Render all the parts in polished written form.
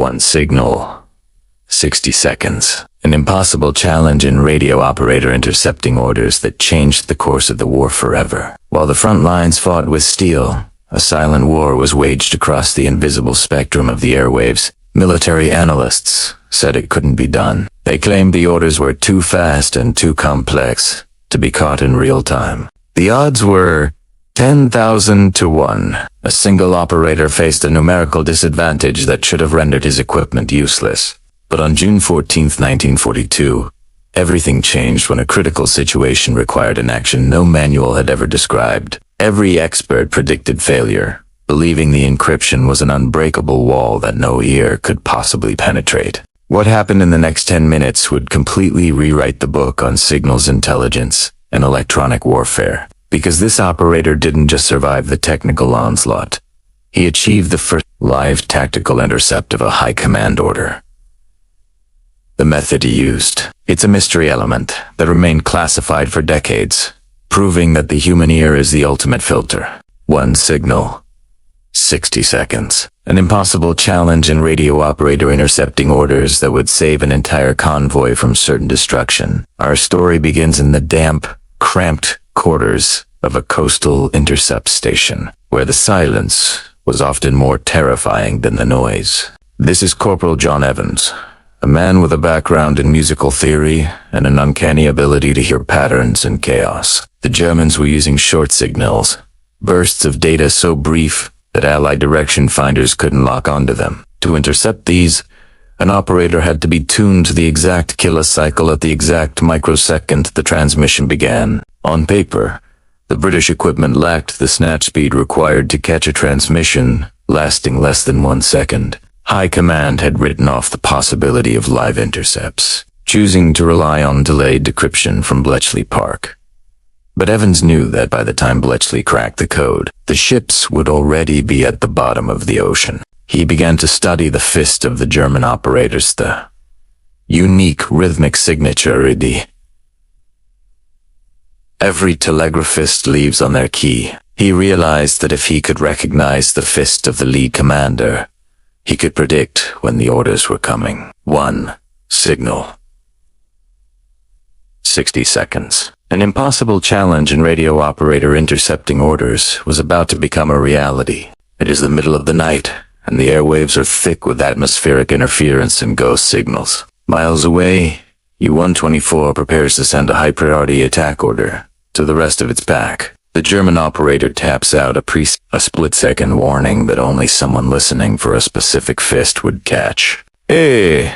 One signal. 60 seconds. An impossible challenge in radio operator intercepting orders that changed the course of the war forever. While the front lines fought with steel, a silent war was waged across the invisible spectrum of the airwaves. Military analysts said it couldn't be done. They claimed the orders were too fast and too complex to be caught in real time. The odds were 10,000 to 1. A single operator faced a numerical disadvantage that should have rendered his equipment useless. But on June 14, 1942, everything changed when a critical situation required an action no manual had ever described. Every expert predicted failure, believing the encryption was an unbreakable wall that no ear could possibly penetrate. What happened in the next 10 minutes would completely rewrite the book on signals intelligence and electronic warfare. Because this operator didn't just survive the technical onslaught, he achieved the first live tactical intercept of a high command order. The method he used. It's a mystery element that remained classified for decades, proving that the human ear is the ultimate filter. One signal. 60 seconds. An impossible challenge in radio operator intercepting orders that would save an entire convoy from certain destruction. Our story begins in the damp, cramped quarters of a coastal intercept station, where the silence was often more terrifying than the noise. This is Corporal John Evans, a man with a background in musical theory and an uncanny ability to hear patterns and chaos. The Germans were using short signals, bursts of data so brief that Allied direction finders couldn't lock onto them. To intercept these, an operator had to be tuned to the exact kilocycle at the exact microsecond the transmission began. On paper, the British equipment lacked the snatch speed required to catch a transmission lasting less than 1 second. High Command had written off the possibility of live intercepts, choosing to rely on delayed decryption from Bletchley Park. But Evans knew that by the time Bletchley cracked the code, the ships would already be at the bottom of the ocean. He began to study the fist of the German operators, the unique rhythmic signature ID. Every telegraphist leaves on their key. He realized that if he could recognize the fist of the lead commander, he could predict when the orders were coming. One signal. 60 seconds. An impossible challenge in radio operator intercepting orders was about to become a reality. It is the middle of the night, and the airwaves are thick with atmospheric interference and ghost signals. Miles away, U-124 prepares to send a high-priority attack order to the rest of its pack. The German operator taps out a split-second warning that only someone listening for a specific fist would catch. Hey,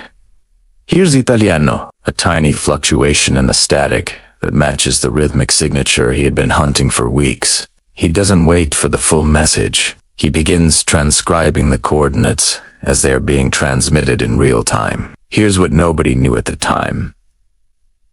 here's Italiano, a tiny fluctuation in the static that matches the rhythmic signature he had been hunting for weeks. He doesn't wait for the full message. He begins transcribing the coordinates as they are being transmitted in real time. Here's what nobody knew at the time.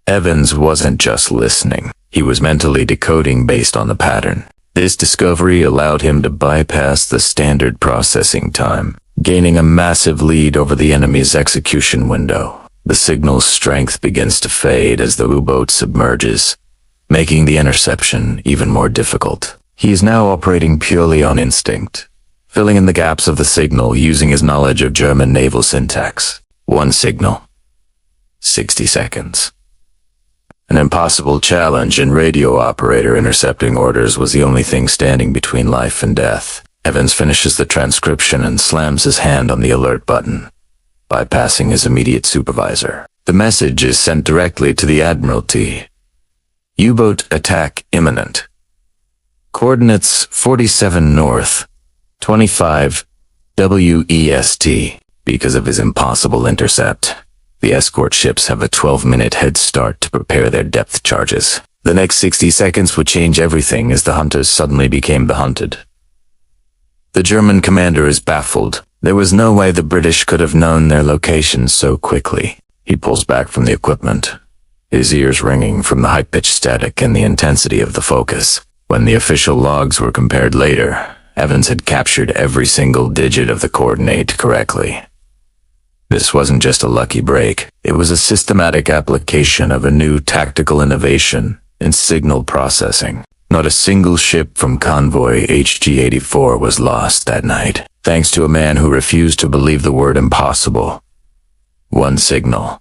Evans wasn't just listening. He was mentally decoding based on the pattern. This discovery allowed him to bypass the standard processing time, gaining a massive lead over the enemy's execution window. The signal's strength begins to fade as the U-boat submerges, making the interception even more difficult. He is now operating purely on instinct, filling in the gaps of the signal using his knowledge of German naval syntax. One signal. 60 seconds. An impossible challenge in radio operator intercepting orders was the only thing standing between life and death. Evans finishes the transcription and slams his hand on the alert button, bypassing his immediate supervisor. The message is sent directly to the Admiralty. U-boat attack imminent. Coordinates 47 north, 25 WEST. Because of his impossible intercept, the escort ships have a 12-minute head start to prepare their depth charges. The next 60 seconds would change everything as the hunters suddenly became the hunted. The German commander is baffled. There was no way the British could have known their location so quickly. He pulls back from the equipment, his ears ringing from the high-pitched static and the intensity of the focus. When the official logs were compared later, Evans had captured every single digit of the coordinate correctly. This wasn't just a lucky break. It was a systematic application of a new tactical innovation in signal processing. Not a single ship from convoy HG-84 was lost that night. thanks to a man who refused to believe the word impossible. One signal.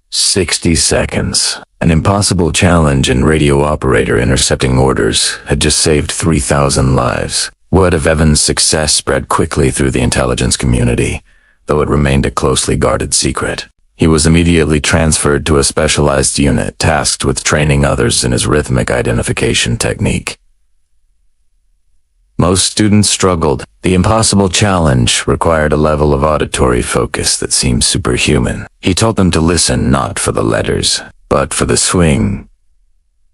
60 seconds. An impossible challenge in radio operator intercepting orders had just saved 3,000 lives. Word of Evans' success spread quickly through the intelligence community, though it remained a closely guarded secret. He was immediately transferred to a specialized unit tasked with training others in his rhythmic identification technique. Most students struggled. The impossible challenge required a level of auditory focus that seemed superhuman. He told them to listen not for the letters, but for the swing,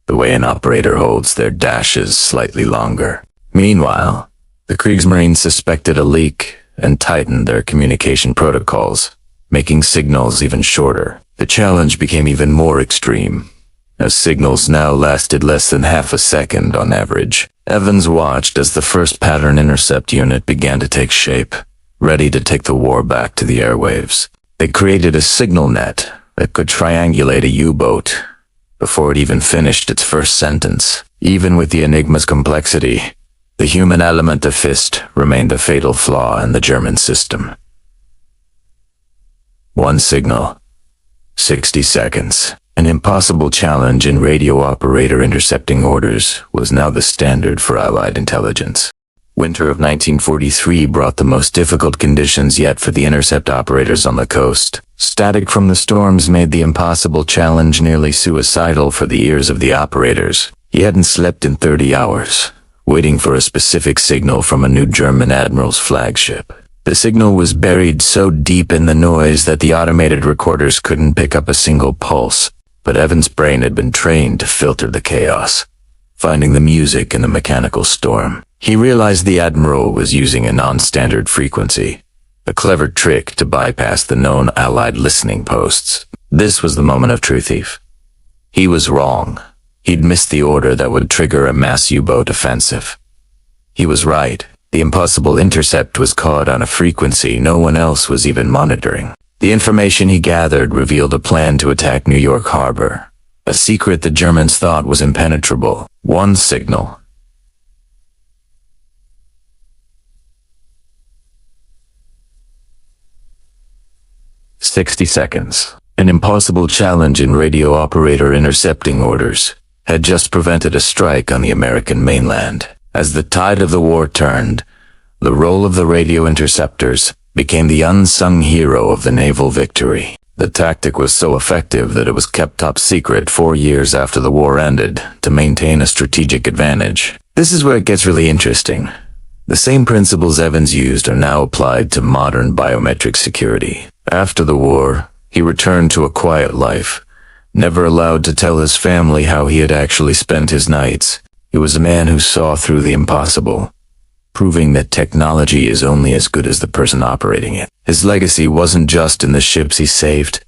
the way an operator holds their dashes slightly longer. Meanwhile, the Kriegsmarine suspected a leak and tightened their communication protocols, making signals even shorter. The challenge became even more extreme, as signals now lasted less than half a second on average. Evans watched as the first pattern intercept unit began to take shape, ready to take the war back to the airwaves. They created a signal net that could triangulate a U-boat before it even finished its first sentence. Even with the enigma's complexity, the human element of FIST remained a fatal flaw in the German system. One signal. 60 seconds. An impossible challenge in radio operator intercepting orders was now the standard for Allied intelligence. Winter of 1943 brought the most difficult conditions yet for the intercept operators on the coast. Static from the storms made the impossible challenge nearly suicidal for the ears of the operators. He hadn't slept in 30 hours, waiting for a specific signal from a new German admiral's flagship. The signal was buried so deep in the noise that the automated recorders couldn't pick up a single pulse. But Evans' brain had been trained to filter the chaos, finding the music in the mechanical storm. He realized the Admiral was using a non-standard frequency, a clever trick to bypass the known Allied listening posts. This was the moment of truth. He was wrong. He'd missed the order that would trigger a mass U-boat offensive. He was right. The impossible intercept was caught on a frequency no one else was even monitoring. The information he gathered revealed a plan to attack New York Harbor, a secret the Germans thought was impenetrable. One signal. "60 seconds. An impossible challenge in radio operator intercepting orders had just prevented a strike on the American mainland. As the tide of the war turned, the role of the radio interceptors became the unsung hero of the naval victory. The tactic was so effective that it was kept top secret 4 years after the war ended to maintain a strategic advantage. This is where it gets really interesting. The same principles Evans used are now applied to modern biometric security. After the war, he returned to a quiet life, never allowed to tell his family how he had actually spent his nights. He was a man who saw through the impossible, proving that technology is only as good as the person operating it. His legacy wasn't just in the ships he saved,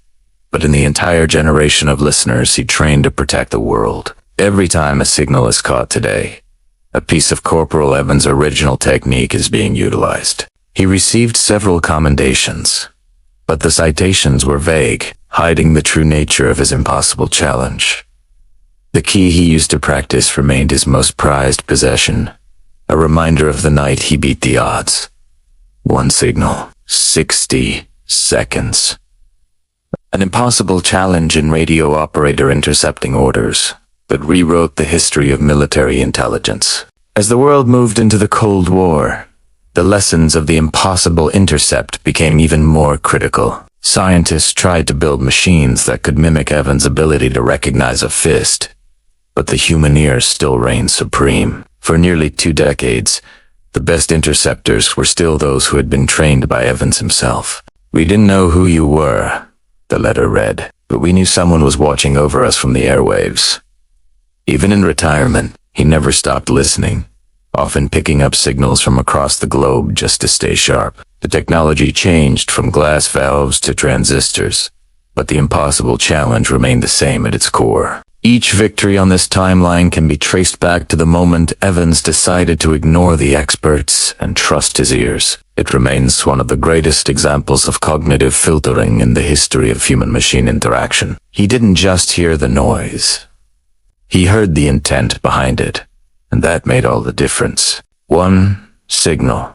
but in the entire generation of listeners he trained to protect the world. Every time a signal is caught today, a piece of Corporal Evans' original technique is being utilized. He received several commendations, but the citations were vague, hiding the true nature of his impossible challenge. The key he used to practice remained his most prized possession, a reminder of the night he beat the odds. One signal. 60 seconds. An impossible challenge in radio operator intercepting orders that rewrote the history of military intelligence. As the world moved into the Cold War, the lessons of the impossible intercept became even more critical. Scientists tried to build machines that could mimic Evans' ability to recognize a fist, but the human ear still reigned supreme. For nearly 2 decades, the best interceptors were still those who had been trained by Evans himself. "We didn't know who you were," the letter read, "but we knew someone was watching over us from the airwaves." Even in retirement, he never stopped listening, often picking up signals from across the globe just to stay sharp. The technology changed from glass valves to transistors, but the impossible challenge remained the same at its core. Each victory on this timeline can be traced back to the moment Evans decided to ignore the experts and trust his ears. It remains one of the greatest examples of cognitive filtering in the history of human-machine interaction. He didn't just hear the noise. He heard the intent behind it, and that made all the difference. One Signal.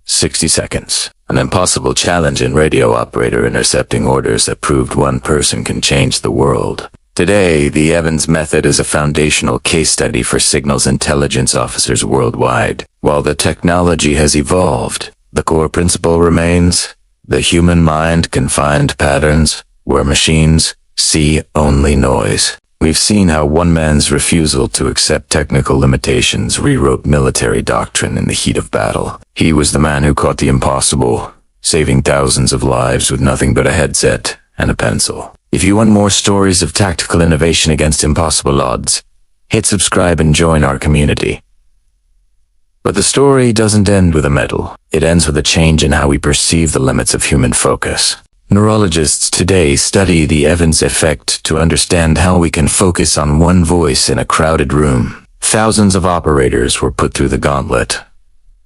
60 seconds. An impossible challenge in radio operator intercepting orders that proved one person can change the world. Today, the Evans method is a foundational case study for signals intelligence officers worldwide. While the technology has evolved, the core principle remains: the human mind can find patterns where machines see only noise. We've seen how one man's refusal to accept technical limitations rewrote military doctrine in the heat of battle. He was the man who caught the impossible, saving thousands of lives with nothing but a headset and a pencil. If you want more stories of tactical innovation against impossible odds, hit subscribe and join our community. But the story doesn't end with a medal. It ends with a change in how we perceive the limits of human focus. Neurologists today study the Evans effect to understand how we can focus on one voice in a crowded room. Thousands of operators were put through the gauntlet,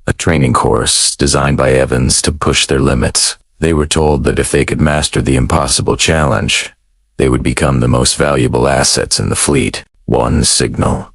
a training course designed by Evans to push their limits. They were told that if they could master the impossible challenge, they would become the most valuable assets in the fleet. One signal.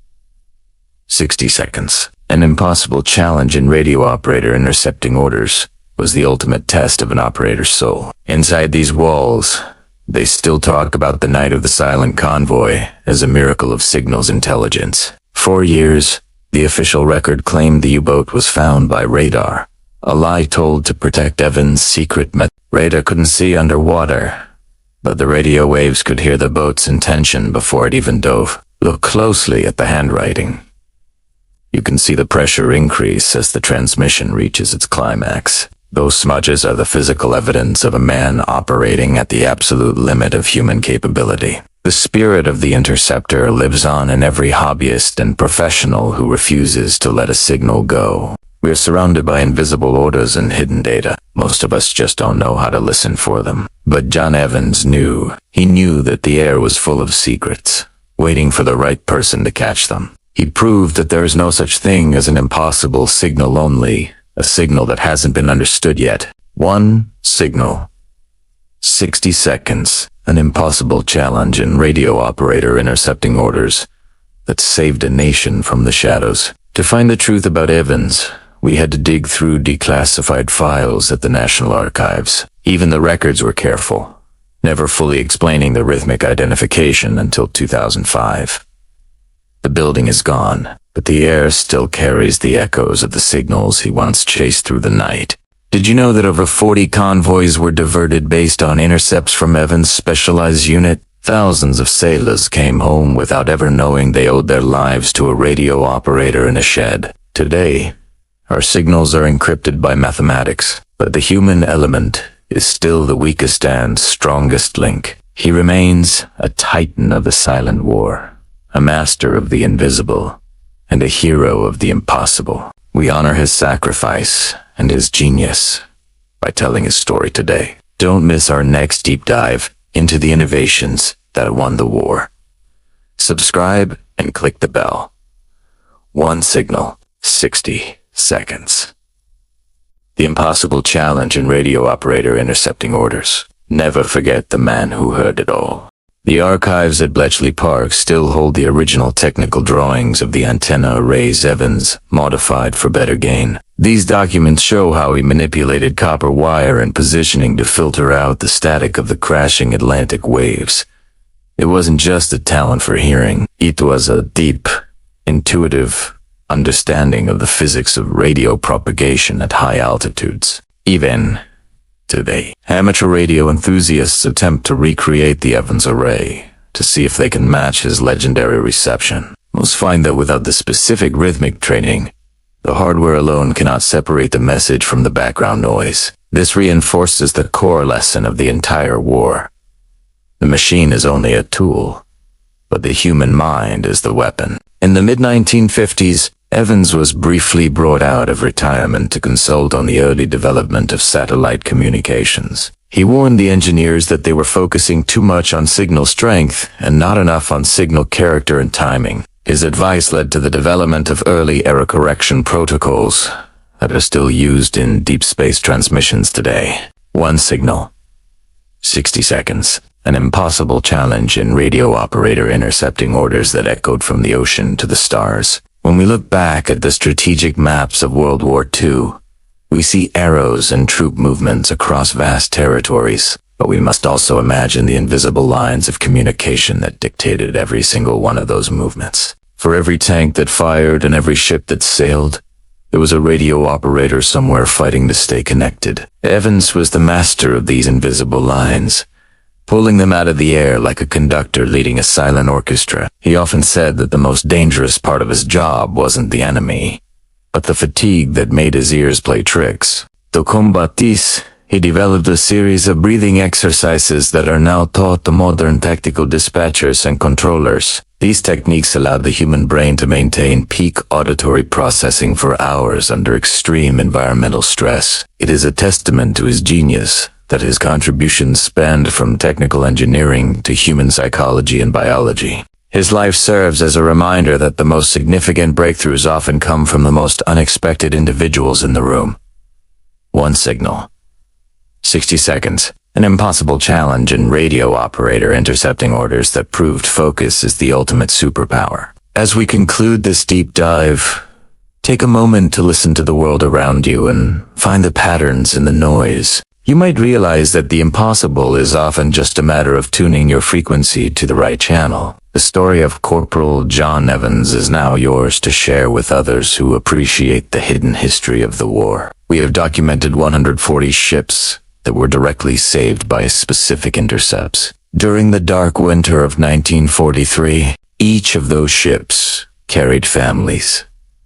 60 seconds. An impossible challenge in radio operator intercepting orders was the ultimate test of an operator's soul. Inside these walls, they still talk about the night of the silent convoy as a miracle of signals intelligence. For years, the official record claimed the U-boat was found by radar, a lie told to protect Evans' secret method. Radar couldn't see underwater, but the radio waves could hear the boat's intention before it even dove. Look closely at the handwriting. You can see the pressure increase as the transmission reaches its climax. Those smudges are the physical evidence of a man operating at the absolute limit of human capability. The spirit of the interceptor lives on in every hobbyist and professional who refuses to let a signal go. We are surrounded by invisible orders and hidden data. Most of us just don't know how to listen for them. But John Evans knew. He knew that the air was full of secrets, waiting for the right person to catch them. He proved that there is no such thing as an impossible signal, only a signal that hasn't been understood yet. One signal. 60 seconds. An impossible challenge in radio operator intercepting orders that saved a nation from the shadows. To find the truth about Evans, we had to dig through declassified files at the National Archives. Even the records were careful, never fully explaining the rhythmic identification until 2005. The building is gone, but the air still carries the echoes of the signals he once chased through the night. Did you know that over 40 convoys were diverted based on intercepts from Evans' specialized unit? Thousands of sailors came home without ever knowing they owed their lives to a radio operator in a shed. Today, our signals are encrypted by mathematics, but the human element is still the weakest and strongest link. He remains a titan of the silent war, a master of the invisible, and a hero of the impossible. We honor his sacrifice and his genius by telling his story today. Don't miss our next deep dive into the innovations that won the war. Subscribe and click the bell. One signal, 60 seconds. The impossible challenge in radio operator intercepting orders. Never forget the man who heard it all. The archives at Bletchley Park still hold the original technical drawings of the antenna arrays Evans modified for better gain. These documents show how he manipulated copper wire and positioning to filter out the static of the crashing Atlantic waves. It wasn't just a talent for hearing. It was a deep, intuitive understanding of the physics of radio propagation at high altitudes. Even today, amateur radio enthusiasts attempt to recreate the Evans array to see if they can match his legendary reception. Most find that without the specific rhythmic training, the hardware alone cannot separate the message from the background noise. This reinforces the core lesson of the entire war. The machine is only a tool, but the human mind is the weapon. In the mid-1950s, Evans was briefly brought out of retirement to consult on the early development of satellite communications. He warned the engineers that they were focusing too much on signal strength and not enough on signal character and timing. His advice led to the development of early error correction protocols that are still used in deep space transmissions today. One signal, 60 seconds. An impossible challenge in radio operator intercepting orders that echoed from the ocean to the stars. When we look back at the strategic maps of World War II, we see arrows and troop movements across vast territories, but we must also imagine the invisible lines of communication that dictated every single one of those movements. For every tank that fired and every ship that sailed, there was a radio operator somewhere fighting to stay connected. Evans was the master of these invisible lines, pulling them out of the air like a conductor leading a silent orchestra. He often said that the most dangerous part of his job wasn't the enemy, but the fatigue that made his ears play tricks. To combat this, he developed a series of breathing exercises that are now taught to modern tactical dispatchers and controllers. These techniques allowed the human brain to maintain peak auditory processing for hours under extreme environmental stress. It is a testament to his genius that his contributions spanned from technical engineering to human psychology and biology. His life serves as a reminder that the most significant breakthroughs often come from the most unexpected individuals in the room. One signal. 60 seconds. An impossible challenge in radio operator intercepting orders that proved focus is the ultimate superpower. As we conclude this deep dive, take a moment to listen to the world around you and find the patterns in the noise. You might realize that the impossible is often just a matter of tuning your frequency to the right channel. The story of Corporal John Evans is now yours to share with others who appreciate the hidden history of the war. We have documented 140 ships that were directly saved by specific intercepts. During the dark winter of 1943, each of those ships carried families,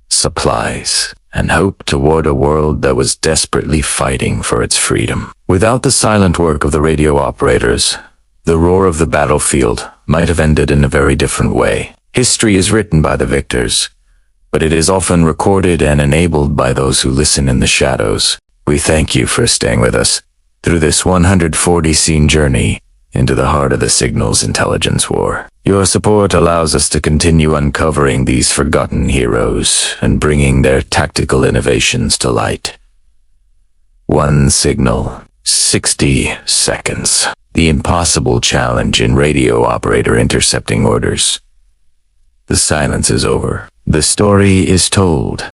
supplies, and hope toward a world that was desperately fighting for its freedom. Without the silent work of the radio operators, the roar of the battlefield might have ended in a very different way. History is written by the victors, but it is often recorded and enabled by those who listen in the shadows. We thank you for staying with us through this 140-scene journey into the heart of the Signals Intelligence War. Your support allows us to continue uncovering these forgotten heroes and bringing their tactical innovations to light. One signal, 60 seconds. The impossible challenge in radio operator intercepting orders. The silence is over. The story is told.